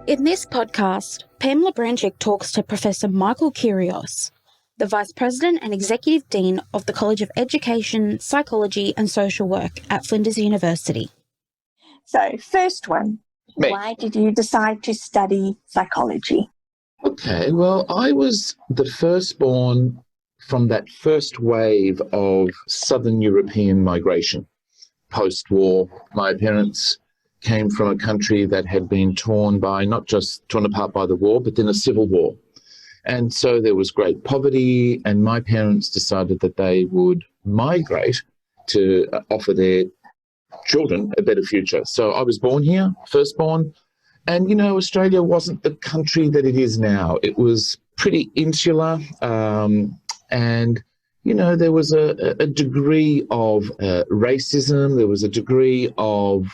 In this podcast, Pam Lubrainschik talks to Professor Michael Kyrios, the Vice President and Executive Dean of the College of Education, Psychology and Social Work at Flinders University. So, first one, why did you decide to study psychology? Okay, well, I was the firstborn from that first wave of Southern European migration post-war. My parents came from a country that had been torn apart by the war, but then a civil war. And so there was great poverty, and my parents decided that they would migrate to offer their children a better future. So I was born here, firstborn, and, Australia wasn't the country that it is now. It was pretty insular, and there was a degree of racism. There was a degree of,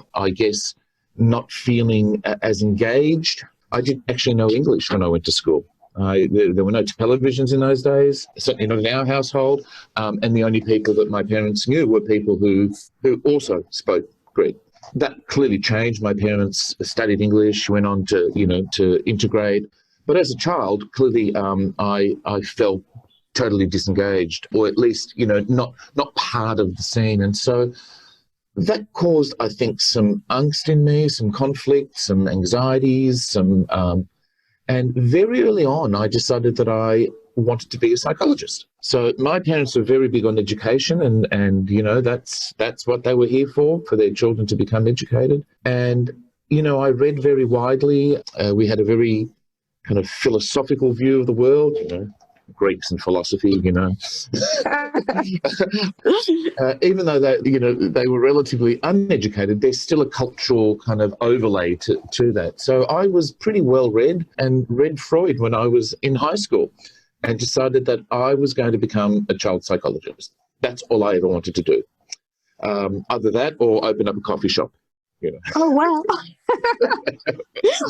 not feeling as engaged. I didn't actually know English when I went to school. There were no televisions in those days, certainly not in our household, and the only people that my parents knew were people who also spoke Greek. That clearly changed. My parents studied English, went on to integrate. But as a child, clearly I felt totally disengaged, or at least, not part of the scene. And so that caused, I think, some angst in me, some conflict, some anxieties, and very early on, I decided that I wanted to be a psychologist. So my parents were very big on education, and that's what they were here for their children to become educated. And, I read very widely. We had a very kind of philosophical view of the world, Greeks and philosophy, even though they were relatively uneducated, there's still a cultural kind of overlay to that. So I was pretty well read and read Freud when I was in high school and decided that I was going to become a child psychologist. That's all I ever wanted to do. Either that or open up a coffee shop. Oh, wow.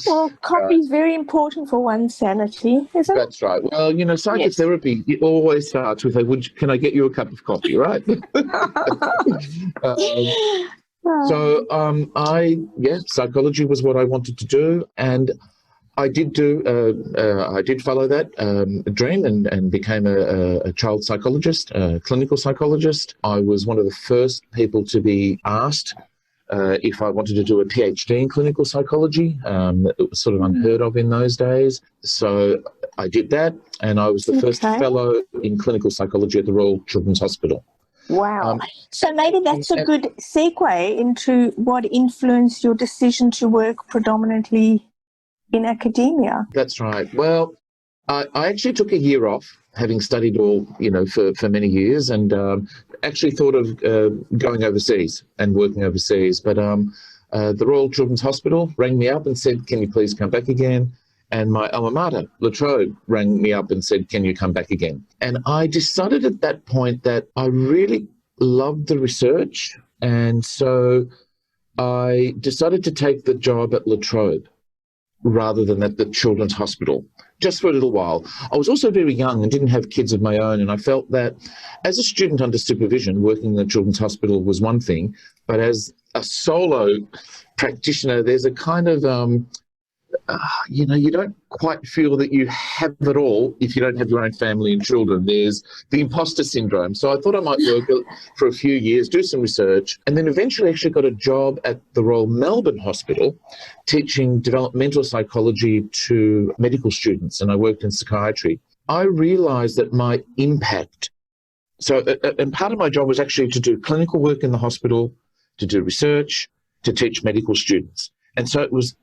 Well, coffee is very important for one's sanity, isn't it? That's right. Well, psychotherapy, it always starts with, can I get you a cup of coffee, right? Psychology was what I wanted to do. And I did follow that dream and became a child psychologist, a clinical psychologist. I was one of the first people to be asked if I wanted to do a PhD in clinical psychology. It was sort of unheard of in those days. So I did that, and I was the first fellow in clinical psychology at the Royal Children's Hospital. Wow. So maybe that's a good segue into what influenced your decision to work predominantly in academia. That's right. Well, I actually took a year off, having studied all, for many years, and actually thought of going overseas and working overseas. But the Royal Children's Hospital rang me up and said, can you please come back again? And my alma mater, La Trobe, rang me up and said, can you come back again? And I decided at that point that I really loved the research. And so I decided to take the job at La Trobe rather than at the Children's Hospital, just for a little while. I was also very young and didn't have kids of my own, and I felt that as a student under supervision, working in the Children's Hospital was one thing, but as a solo practitioner, there's a kind of, you don't quite feel that you have it all if you don't have your own family and children. There's the imposter syndrome. So I thought I might work for a few years, do some research, and then eventually actually got a job at the Royal Melbourne Hospital teaching developmental psychology to medical students, and I worked in psychiatry. I realised that my impact, and part of my job was actually to do clinical work in the hospital, to do research, to teach medical students. And so it was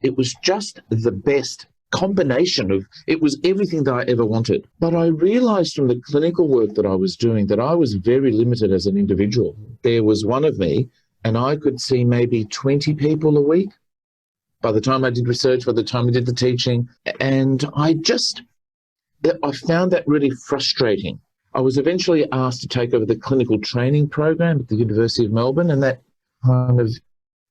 just the best combination of, it was everything that I ever wanted. But I realized from the clinical work that I was doing that I was very limited as an individual. There was one of me, and I could see maybe 20 people a week by the time I did research, by the time I did the teaching. And I found that really frustrating. I was eventually asked to take over the clinical training program at the University of Melbourne, and that kind of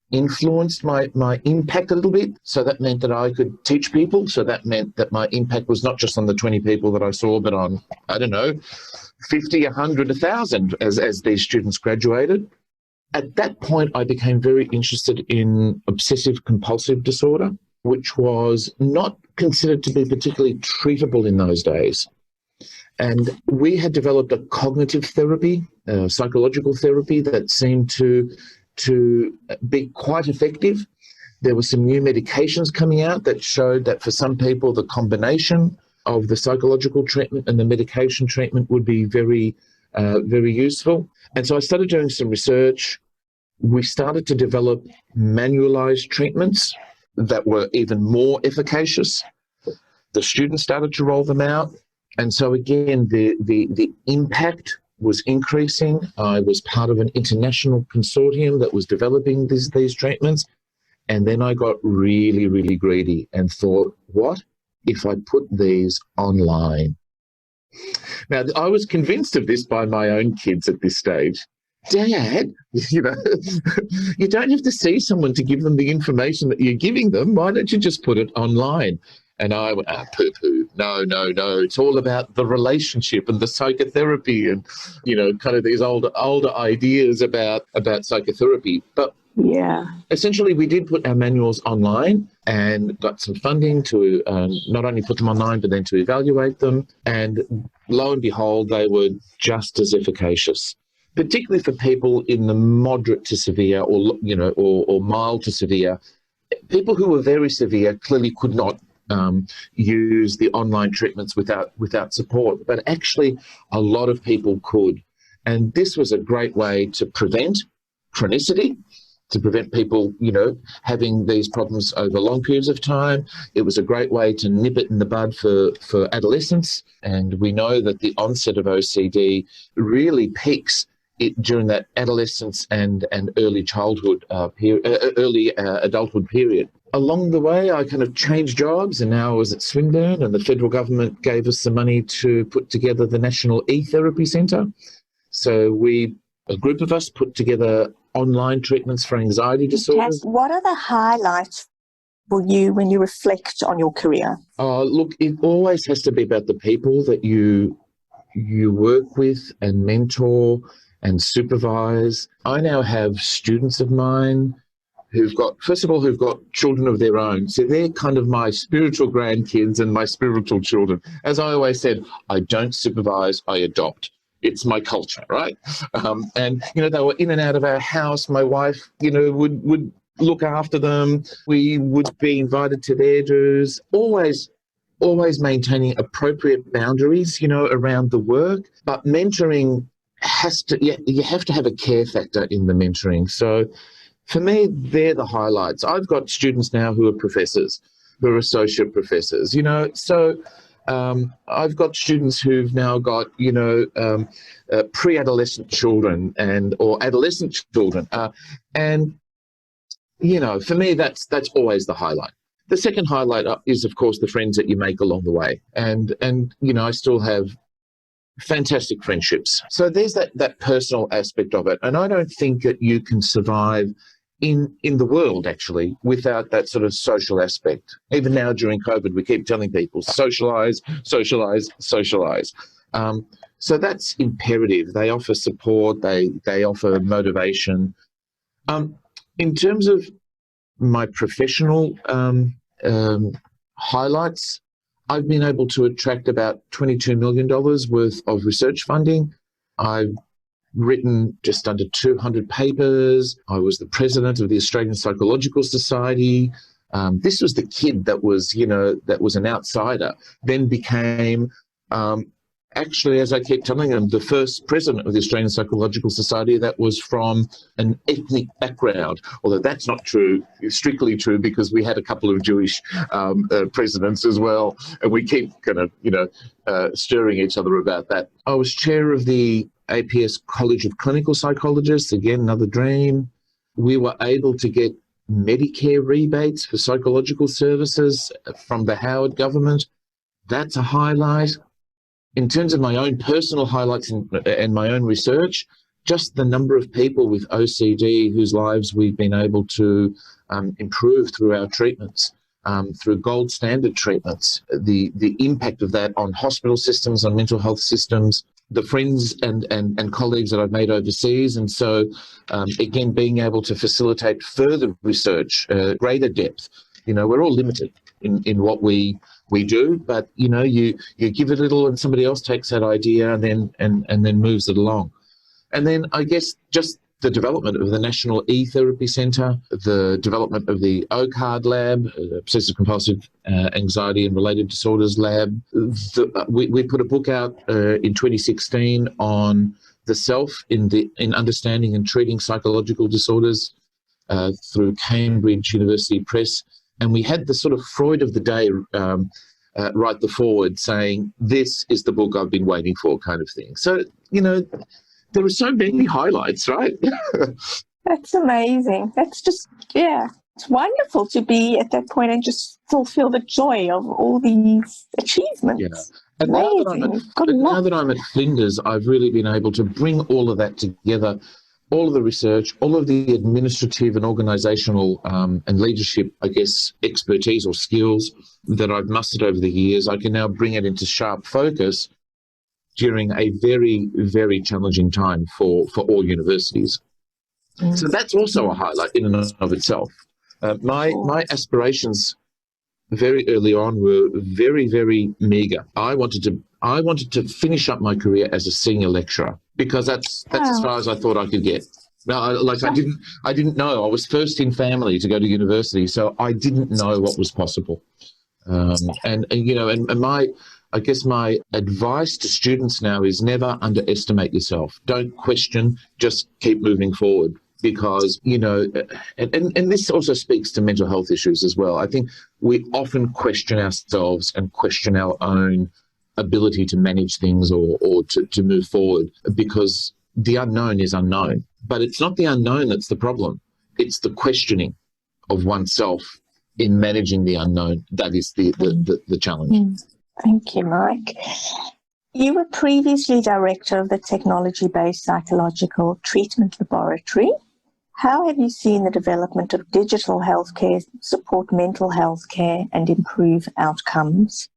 influenced my impact a little bit. So that meant that I could teach people. So that meant that my impact was not just on the 20 people that I saw, but on, 50, 100, 1,000 as these students graduated. At that point, I became very interested in obsessive compulsive disorder. which was not considered to be particularly treatable in those days. And we had developed a cognitive therapy, psychological therapy that seemed to be quite effective. There were some new medications coming out that showed that for some people, the combination of the psychological treatment and the medication treatment would be very, very useful. And so I started doing some research. We started to develop manualized treatments that were even more efficacious. The students started to roll them out. And so again, the impact was increasing. I was part of an international consortium that was developing these treatments. And then I got really, really greedy and thought, what if I put these online? Now, I was convinced of this by my own kids at this stage. Dad, you don't have to see someone to give them the information that you're giving them. Why don't you just put it online? And I went, poo-poo. No. It's all about the relationship and the psychotherapy and, kind of these older ideas about psychotherapy. But yeah, essentially, we did put our manuals online and got some funding to not only put them online, but then to evaluate them. And lo and behold, they were just as efficacious, particularly for people in the moderate to severe or mild to severe. People who were very severe clearly could not use the online treatments without support, but actually a lot of people could. And this was a great way to prevent chronicity, to prevent people, having these problems over long periods of time. It was a great way to nip it in the bud for adolescents. And we know that the onset of OCD really peaks during that adolescence and early childhood early adulthood period. Along the way, I kind of changed jobs, and now I was at Swinburne, and the federal government gave us some money to put together the National E-Therapy Centre. So a group of us put together online treatments for anxiety disorders. What are the highlights for you when you reflect on your career? Look, it always has to be about the people that you work with and mentor and supervise. I now have students of mine who've got children of their own. So they're kind of my spiritual grandkids and my spiritual children. As I always said, I don't supervise, I adopt. It's my culture, right? And, they were in and out of our house. My wife, would look after them. We would be invited to their dues, always maintaining appropriate boundaries, around the work. But mentoring you have to have a care factor in the mentoring. So for me, they're the highlights. I've got students now who are professors, who are associate professors, so I've got students who've now got, pre-adolescent children or adolescent children. And for me, that's always the highlight. The second highlight is, of course, the friends that you make along the way. And I still have fantastic friendships. So there's that personal aspect of it. And I don't think that you can survive in the world, actually, without that sort of social aspect. Even now during COVID, we keep telling people, socialise. So that's imperative. They offer support. They offer motivation. In terms of my professional highlights, I've been able to attract about $22 million worth of research funding. I've written just under 200 papers. I was the president of the Australian Psychological Society. This was the kid that was an outsider, then became, actually, as I keep telling them, the first president of the Australian Psychological Society that was from an ethnic background, although that's not true, strictly true, because we had a couple of Jewish presidents as well, and we keep kind of, stirring each other about that. I was chair of the APS College of Clinical Psychologists, again, another dream. We were able to get Medicare rebates for psychological services from the Howard government. That's a highlight. In terms of my own personal highlights and my own research, just the number of people with OCD whose lives we've been able to improve through our treatments, through gold standard treatments, the impact of that on hospital systems, on mental health systems, the friends and colleagues that I've made overseas. And so, again, being able to facilitate further research, greater depth, we're all limited in what we do, but you give it a little and somebody else takes that idea and then moves it along. And then I guess just the development of the National E-Therapy Centre, the development of the OCARD lab, Obsessive Compulsive Anxiety and Related Disorders lab. We put a book out in 2016 on the self in understanding and treating psychological disorders through Cambridge University Press. And we had the sort of Freud of the day write the foreword saying, this is the book I've been waiting for, kind of thing. So, there are so many highlights, right? That's amazing. That's just, it's wonderful to be at that point and just fulfill the joy of all these achievements. Yeah. And now that I'm at Flinders, I've really been able to bring all of that together, all of the research, all of the administrative and organisational and leadership, I guess, expertise or skills that I've mustered over the years. I can now bring it into sharp focus during a very, very challenging time for all universities. So that's also a highlight in and of itself. My aspirations very early on were very, very meagre. I wanted to finish up my career as a senior lecturer because that's as far as I thought I could get. Now, I didn't know. I was first in family to go to university, so I didn't know what was possible. I guess my advice to students now is never underestimate yourself. Don't question, just keep moving forward because, and this also speaks to mental health issues as well. I think we often question ourselves and question our own ability to manage things or to move forward because the unknown is unknown. But it's not the unknown that's the problem. It's the questioning of oneself in managing the unknown. That is the challenge. Thank you, Mike. You were previously director of the technology-based psychological treatment laboratory. How have you seen the development of digital healthcare support mental health care and improve outcomes?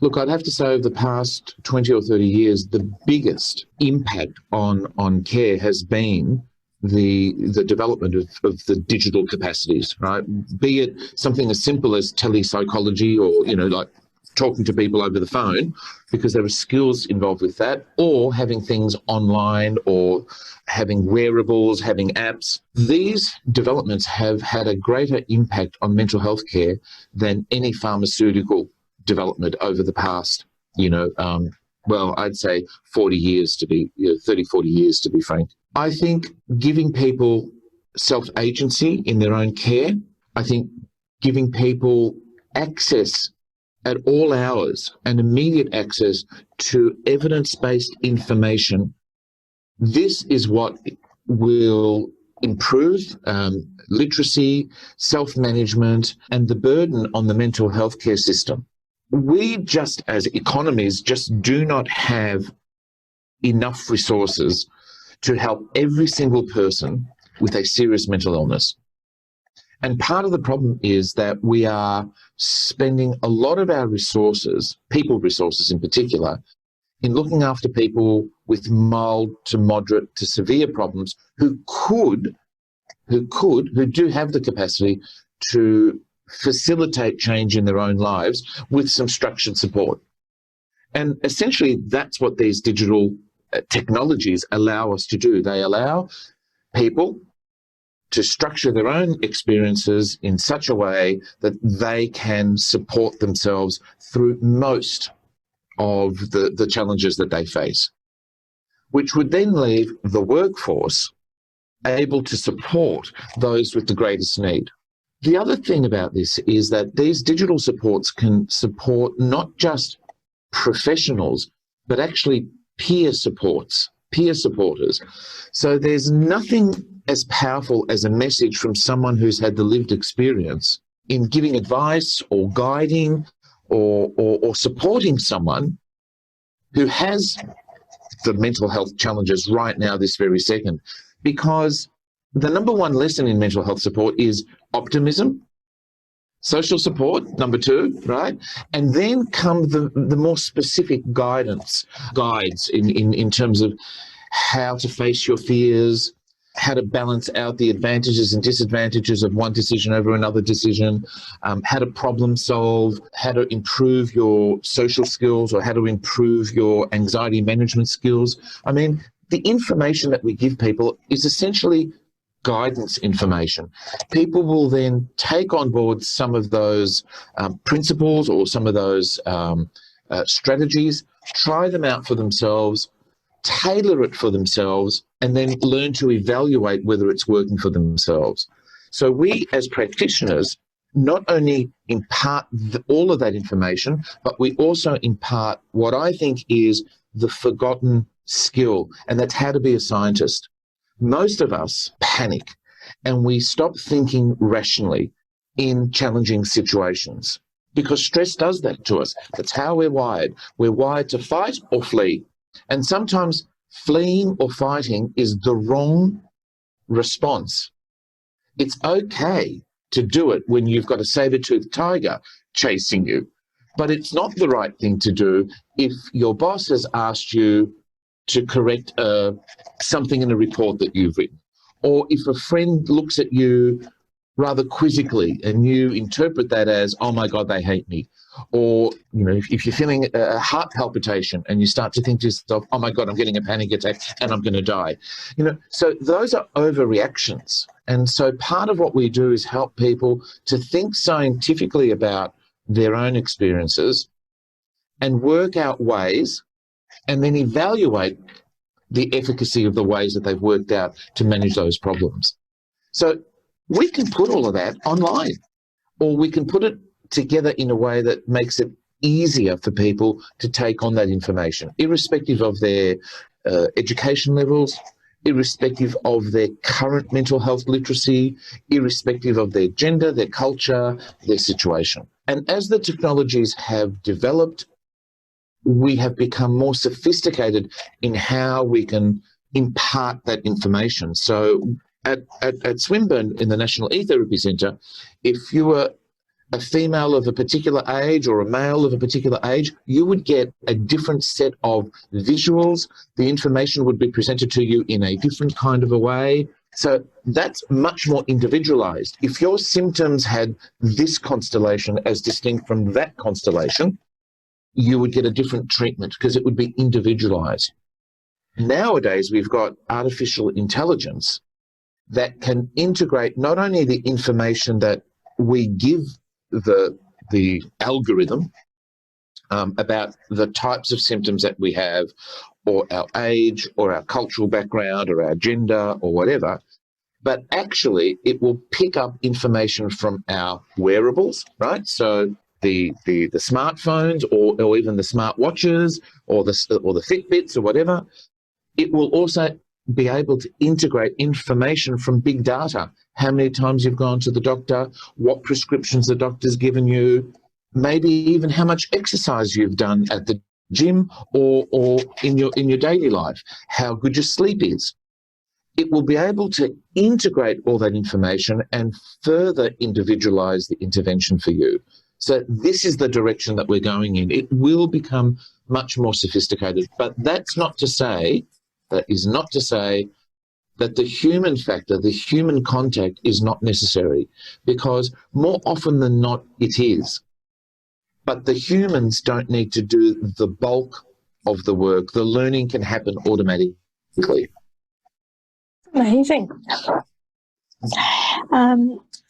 Look, I'd have to say over the past 20 or 30 years, the biggest impact on care has been the development of the digital capacities, right? Be it something as simple as telepsychology or, like talking to people over the phone, because there are skills involved with that, or having things online or having wearables, having apps. These developments have had a greater impact on mental health care than any pharmaceutical development over the past, I'd say 40 years to be, 30, 40 years to be frank. I think giving people self-agency in their own care, I think giving people access at all hours and immediate access to evidence-based information, this is what will improve literacy, self-management, and the burden on the mental health care system. We just, as economies, just do not have enough resources to help every single person with a serious mental illness. And part of the problem is that we are spending a lot of our resources, people resources in particular, in looking after people with mild to moderate to severe problems who do have the capacity to facilitate change in their own lives with some structured support. And essentially, that's what these digital technologies allow us to do. They allow people to structure their own experiences in such a way that they can support themselves through most of the challenges that they face, which would then leave the workforce able to support those with the greatest need. The other thing about this is that these digital supports can support not just professionals, but actually peer supporters. So there's nothing as powerful as a message from someone who's had the lived experience in giving advice or guiding or supporting someone who has the mental health challenges right now, this very second. Because the number one lesson in mental health support is optimism, social support, number two, right? And then come the more specific guides in terms of how to face your fears, how to balance out the advantages and disadvantages of one decision over another decision, how to problem solve, how to improve your social skills or how to improve your anxiety management skills. I mean, the information that we give people is essentially guidance information. People will then take on board some of those principles or some of those strategies, try them out for themselves, tailor it for themselves, and then learn to evaluate whether it's working for themselves. So we as practitioners not only impart all of that information, but we also impart what I think is the forgotten skill, and that's how to be a scientist. Most of us panic and we stop thinking rationally in challenging situations because stress does that to us. That's how we're wired. We're wired to fight or flee. And sometimes fleeing or fighting is the wrong response. It's okay to do it when you've got a saber-toothed tiger chasing you, but it's not the right thing to do if your boss has asked you to correct something in a report that you've written, or if a friend looks at you rather quizzically and you interpret that as, oh my God, they hate me. Or, you know, if you're feeling a heart palpitation and you start to think to yourself, oh my God, I'm getting a panic attack and I'm going to die. You know, so those are overreactions. And so part of what we do is help people to think scientifically about their own experiences and work out ways and then evaluate the efficacy of the ways that they've worked out to manage those problems. So we can put all of that online, or we can put it together in a way that makes it easier for people to take on that information, irrespective of their education levels, irrespective of their current mental health literacy, irrespective of their gender, their culture, their situation. And as the technologies have developed, we have become more sophisticated in how we can impart that information. So at Swinburne in the National E-Therapy Centre, if you were a female of a particular age or a male of a particular age, you would get a different set of visuals. The information would be presented to you in a different kind of a way. So that's much more individualized. If your symptoms had this constellation as distinct from that constellation, you would get a different treatment because it would be individualized. Nowadays, we've got artificial intelligence that can integrate not only the information that we give the algorithm about the types of symptoms that we have, or our age, or our cultural background, or our gender, or whatever, but actually it will pick up information from our wearables, right? So the smartphones or even the smartwatches or the Fitbits or whatever, it will also be able to integrate information from big data. How many times you've gone to the doctor, what prescriptions the doctor's given you, maybe even how much exercise you've done at the gym or in your daily life, how good your sleep is. It will be able to integrate all that information and further individualize the intervention for you. So this is the direction that we're going in. It will become much more sophisticated, but that is not to say that the human factor, the human contact is not necessary, because more often than not it is. But the humans don't need to do the bulk of the work. The learning can happen automatically. Amazing.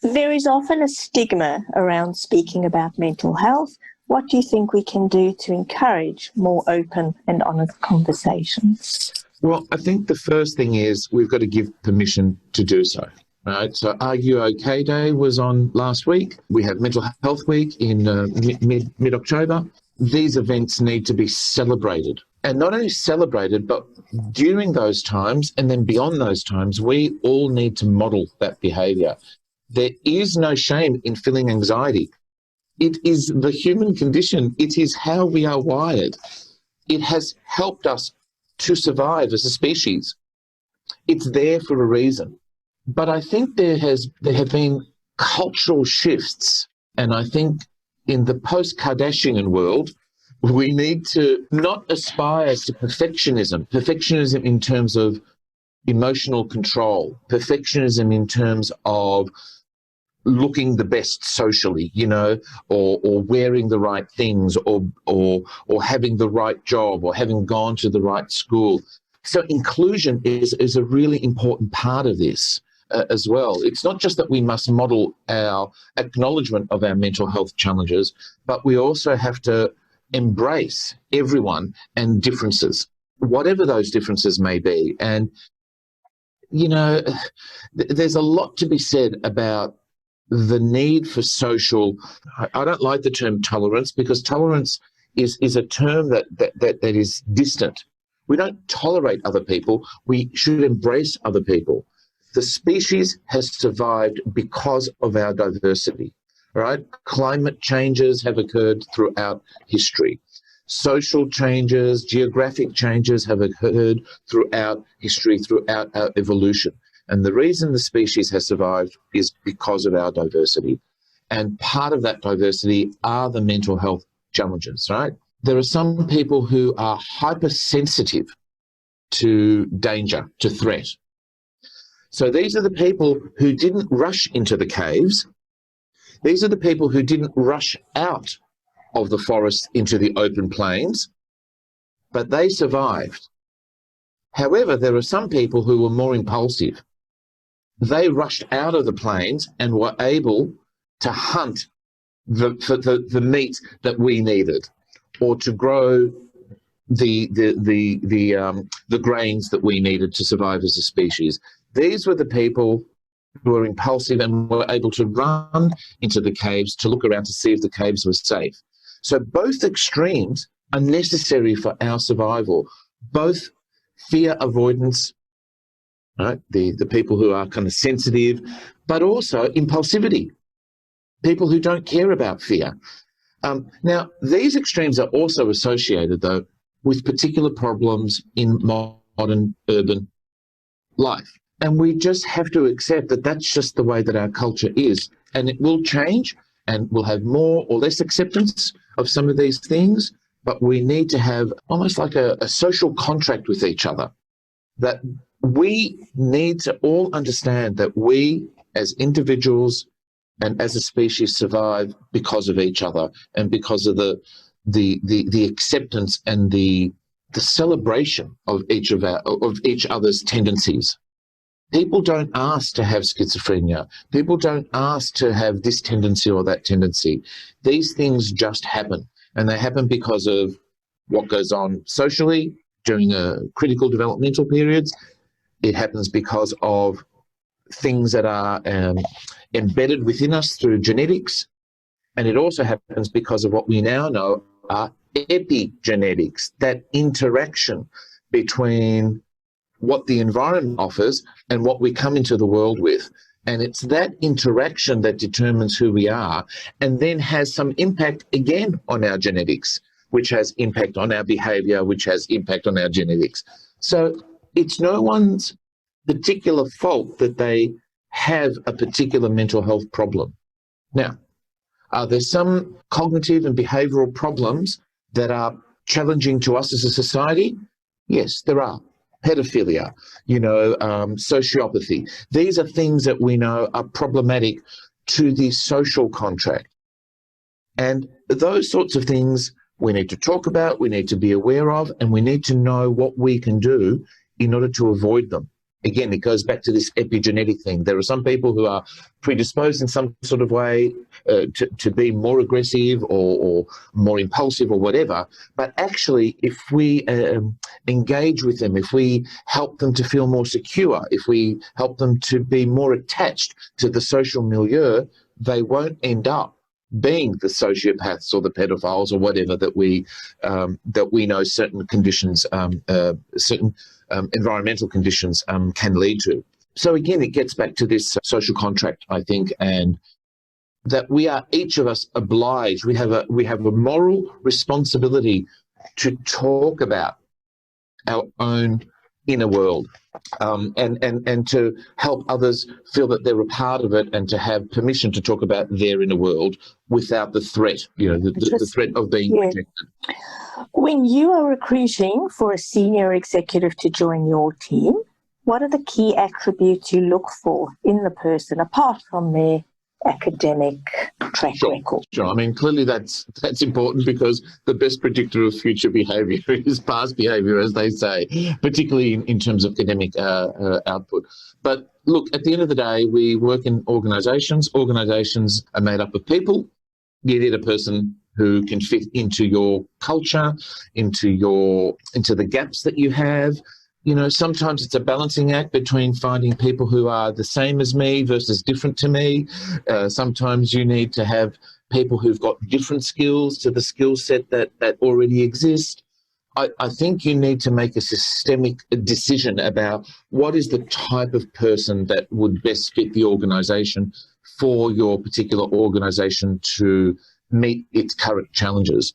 There is often a stigma around speaking about mental health. What do you think we can do to encourage more open and honest conversations? Well, I think the first thing is we've got to give permission to do so, right? So Are You OK Day was on last week. We have Mental Health Week in mid-October. These events need to be celebrated. And not only celebrated, but during those times and then beyond those times, we all need to model that behaviour. There is no shame in feeling anxiety. It is the human condition. It is how we are wired. It has helped us to survive as a species. It's there for a reason. But I think there have been cultural shifts, and I think in the post-Kardashian world, we need to not aspire to perfectionism in terms of emotional control, perfectionism in terms of looking the best socially, or wearing the right things, or having the right job, or having gone to the right school. So inclusion is a really important part of this as well. It's not just that we must model our acknowledgement of our mental health challenges, but we also have to embrace everyone and differences, whatever those differences may be. And, there's a lot to be said about the need for social, I don't like the term tolerance, because tolerance is a term that is distant. We don't tolerate other people. We should embrace other people. The species has survived because of our diversity, right? Climate changes have occurred throughout history. Social changes, geographic changes have occurred throughout history, throughout our evolution. And the reason the species has survived is because of our diversity. And part of that diversity are the mental health challenges, right? There are some people who are hypersensitive to danger, to threat. So these are the people who didn't rush into the caves. These are the people who didn't rush out of the forest into the open plains, but they survived. However, there are some people who were more impulsive. They rushed out of the plains and were able to hunt the meat that we needed, or to grow the grains that we needed to survive as a species. These were the people who were impulsive and were able to run into the caves to look around to see if the caves were safe. So both extremes are necessary for our survival, both fear avoidance, right? The people who are kind of sensitive, but also impulsivity, people who don't care about fear. Now, these extremes are also associated, though, with particular problems in modern urban life. And we just have to accept that that's just the way that our culture is. And it will change, and we'll have more or less acceptance of some of these things, but we need to have almost like a social contract with each other, that we need to all understand that we as individuals and as a species survive because of each other, and because of the acceptance and the celebration of each other's tendencies. People don't ask to have schizophrenia. People don't ask to have this tendency or that tendency. These things just happen, and they happen because of what goes on socially during critical developmental periods. It happens because of things that are embedded within us through genetics, and it also happens because of what we now know are epigenetics, that interaction between what the environment offers and what we come into the world with. And it's that interaction that determines who we are, and then has some impact again on our genetics, which has impact on our behavior, which has impact on our genetics. So it's no one's particular fault that they have a particular mental health problem. Now, are there some cognitive and behavioral problems that are challenging to us as a society? Yes, there are. Pedophilia, sociopathy. These are things that we know are problematic to the social contract. And those sorts of things we need to talk about, we need to be aware of, and we need to know what we can do in order to avoid them. Again, it goes back to this epigenetic thing. There are some people who are predisposed in some sort of way to be more aggressive or more impulsive or whatever. But actually, if we engage with them, if we help them to feel more secure, if we help them to be more attached to the social milieu, they won't end up being the sociopaths or the pedophiles or whatever that we know certain conditions, certain environmental conditions can lead to. So again, it gets back to this social contract, I think, and that we are each of us obliged. We have a moral responsibility to talk about our own inner world, and to help others feel that they're a part of it, and to have permission to talk about their inner world without the threat, the threat of being rejected. When you are recruiting for a senior executive to join your team, What are the key attributes you look for in the person, apart from their academic track record? Sure. I mean, clearly that's important, because the best predictor of future behaviour is past behaviour, as they say, particularly in terms of academic output. But look, at the end of the day, we work in organisations. Organisations are made up of people. You need a person who can fit into your culture, into the gaps that you have. You know, sometimes it's a balancing act between finding people who are the same as me versus different to me. Sometimes you need to have people who've got different skills to the skill set that already exist. I think you need to make a systemic decision about what is the type of person that would best fit the organisation for your particular organisation to meet its current challenges.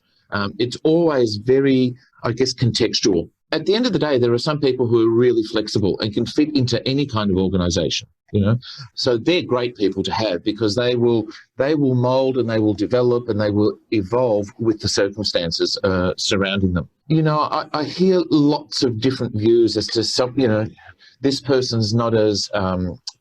It's always very, I guess, contextual. At the end of the day, there are some people who are really flexible and can fit into any kind of organisation, you know. So they're great people to have, because they will mould and they will develop and they will evolve with the circumstances surrounding them. You know, I hear lots of different views as to some, you know, this person's not as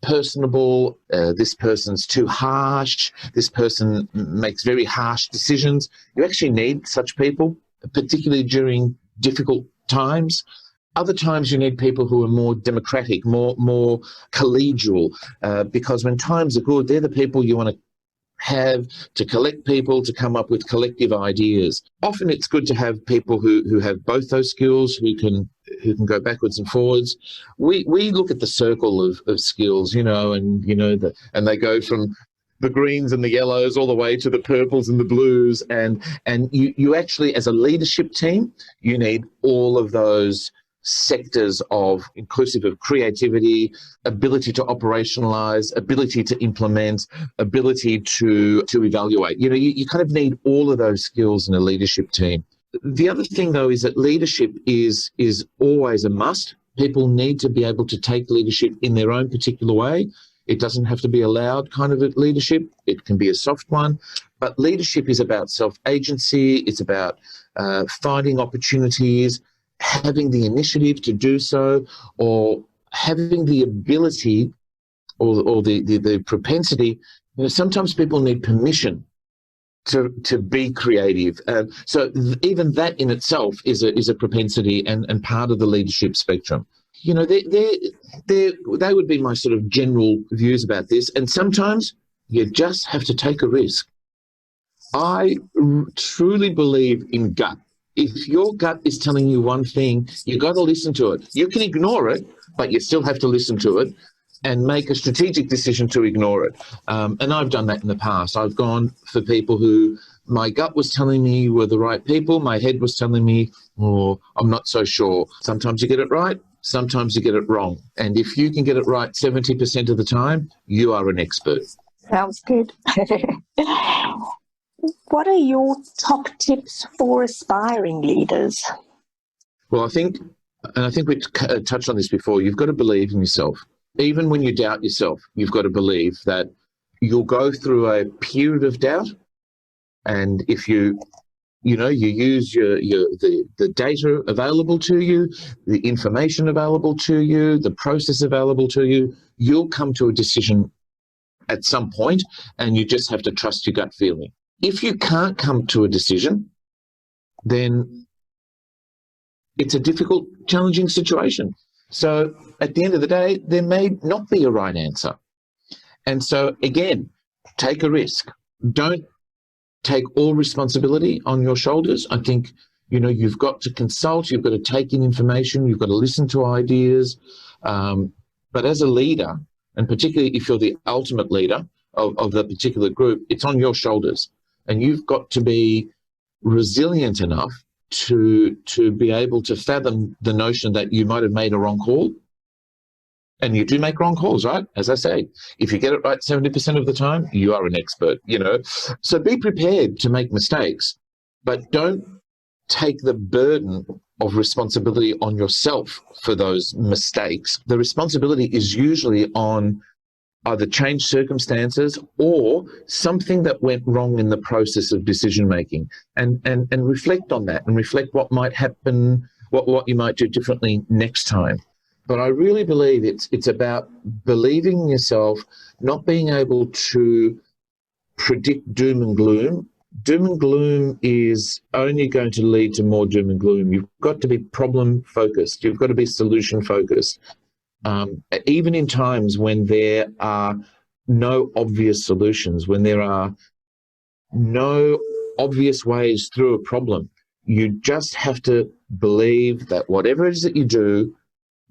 personable, this person's too harsh, this person makes very harsh decisions. You actually need such people, particularly during difficult times. Other times you need people who are more democratic, more collegial, because when times are good, they're the people you want to have to collect people to come up with collective ideas. Often it's good to have people who have both those skills, who can go backwards and forwards. We look at the circle of skills, you know, and you know and they go from the greens and the yellows all the way to the purples and the blues, and you actually, as a leadership team, you need all of those sectors of inclusive of creativity, ability to operationalize, ability to implement, ability to evaluate. You know, you kind of need all of those skills in a leadership team. The other thing, though, is that leadership is always a must. People need to be able to take leadership in their own particular way. It doesn't have to be a loud kind of leadership. It can be a soft one. But leadership is about self-agency. It's about finding opportunities, having the initiative to do so, or having the ability or the propensity. You know, sometimes people need permission to be creative. So even that in itself is a propensity and part of the leadership spectrum. You know, they would be my sort of general views about this. And sometimes you just have to take a risk. I truly believe in gut. If your gut is telling you one thing, you got to listen to it. You can ignore it, but you still have to listen to it and make a strategic decision to ignore it. And I've done that in the past. I've gone for people who my gut was telling me were the right people. My head was telling me, oh, I'm not so sure. Sometimes you get it right. Sometimes you get it wrong. And if you can get it right 70% of the time, you are an expert. Sounds good. What are your top tips for aspiring leaders? Well, I think we touched on this before, you've got to believe in yourself. Even when you doubt yourself, you've got to believe that you'll go through a period of doubt. And if you use the data available to you, the information available to you, the process available to you, you'll come to a decision at some point, and you just have to trust your gut feeling. If you can't come to a decision, then it's a difficult, challenging situation. So at the end of the day, there may not be a right answer. And so again, take a risk. Don't take all responsibility on your shoulders. I think, you know, you've got to consult, you've got to take in information, you've got to listen to ideas. But as a leader, and particularly if you're the ultimate leader of the particular group, it's on your shoulders. And you've got to be resilient enough to be able to fathom the notion that you might have made a wrong call. And you do make wrong calls, right? As I say, if you get it right 70% of the time, you are an expert, you know. So be prepared to make mistakes, but don't take the burden of responsibility on yourself for those mistakes. The responsibility is usually on either changed circumstances or something that went wrong in the process of decision making, and reflect on that and reflect what might happen, what you might do differently next time. But I really believe it's about believing in yourself, not being able to predict doom and gloom. Doom and gloom is only going to lead to more doom and gloom. You've got to be problem focused. You've got to be solution focused. Even in times when there are no obvious solutions, when there are no obvious ways through a problem, you just have to believe that whatever it is that you do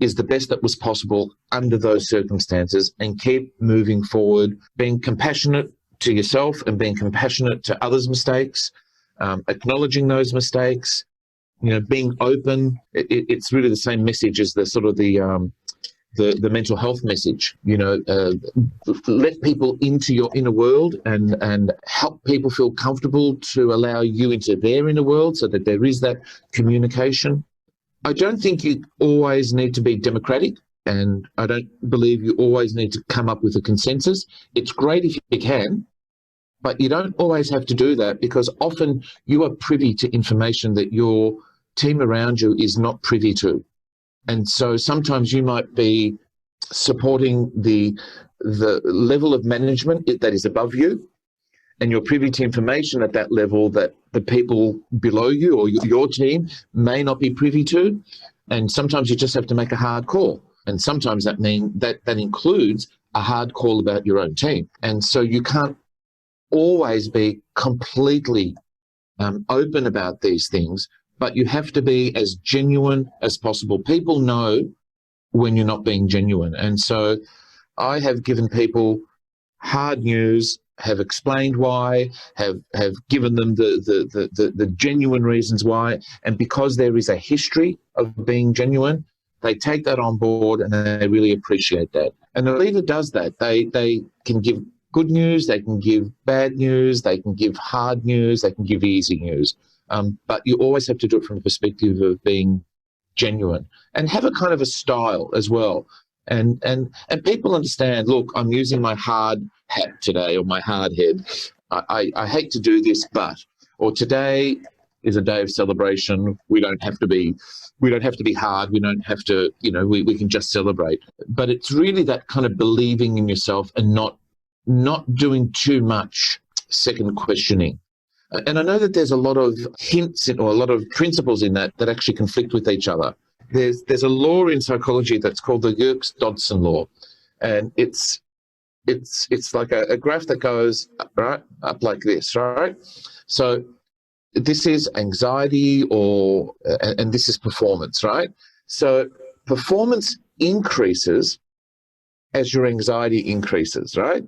is the best that was possible under those circumstances, and keep moving forward, being compassionate to yourself and being compassionate to others' mistakes, acknowledging those mistakes, being open. It's really the same message as the sort of the mental health message. Let people into your inner world and help people feel comfortable to allow you into their inner world, so that there is that communication. I don't think you always need to be democratic, and I don't believe you always need to come up with a consensus. It's great if you can, but you don't always have to do that, because often you are privy to information that your team around you is not privy to. And so sometimes you might be supporting the level of management that is above you, and you're privy to information at that level that the people below you or your team may not be privy to. And sometimes you just have to make a hard call. And sometimes that includes a hard call about your own team. And so you can't always be completely open about these things, but you have to be as genuine as possible. People know when you're not being genuine. And so I have given people hard news, have explained why, have given them the genuine reasons why. And because there is a history of being genuine, they take that on board and they really appreciate that. And the leader does that. They can give good news, they can give bad news, they can give hard news, they can give easy news. But you always have to do it from the perspective of being genuine, and have a kind of a style as well. And people understand, look, I'm using my hard hat today, or my hard head. I hate to do this, or today is a day of celebration. We don't have to be hard. We don't have to, we can just celebrate. But it's really that kind of believing in yourself and not doing too much second questioning. And I know that there's a lot of hints or a lot of principles in that actually conflict with each other. There's a law in psychology that's called the Yerkes-Dodson law, and it's like a graph that goes right up like this, right? So this is anxiety, and this is performance, right? So performance increases as your anxiety increases, right?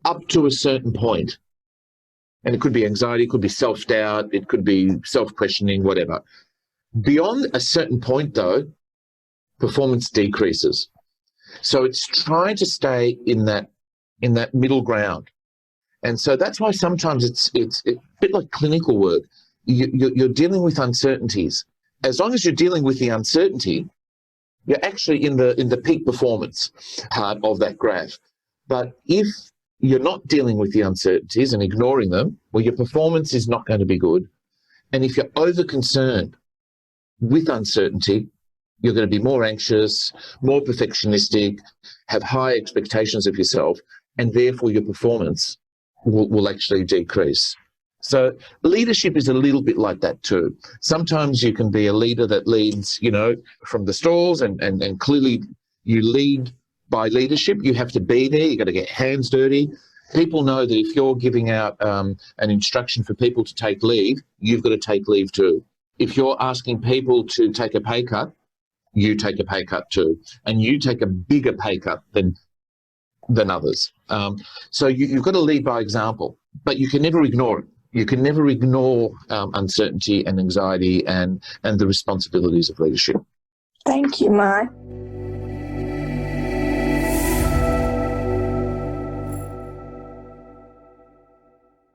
Up to a certain point. And it could be anxiety, it could be self-doubt, it could be self-questioning, whatever. Beyond a certain point, though, performance decreases. So it's trying to stay in that middle ground. And so that's why sometimes it's a bit like clinical work. You're dealing with uncertainties. As long as you're dealing with the uncertainty, you're actually in the peak performance part of that graph. But if you're not dealing with the uncertainties and ignoring them, well, your performance is not going to be good. And if you're over-concerned with uncertainty, you're going to be more anxious, more perfectionistic, have high expectations of yourself, and therefore your performance will actually decrease. So leadership is a little bit like that too. Sometimes you can be a leader that leads, from the stalls, and clearly you lead by leadership. You have to be there. You've got to get hands dirty. People know that if you're giving out an instruction for people to take leave, you've got to take leave too. If you're asking people to take a pay cut, you take a pay cut too. And you take a bigger pay cut than others. So you've got to lead by example, but you can never ignore it. You can never ignore uncertainty and anxiety and the responsibilities of leadership. Thank you, Mike.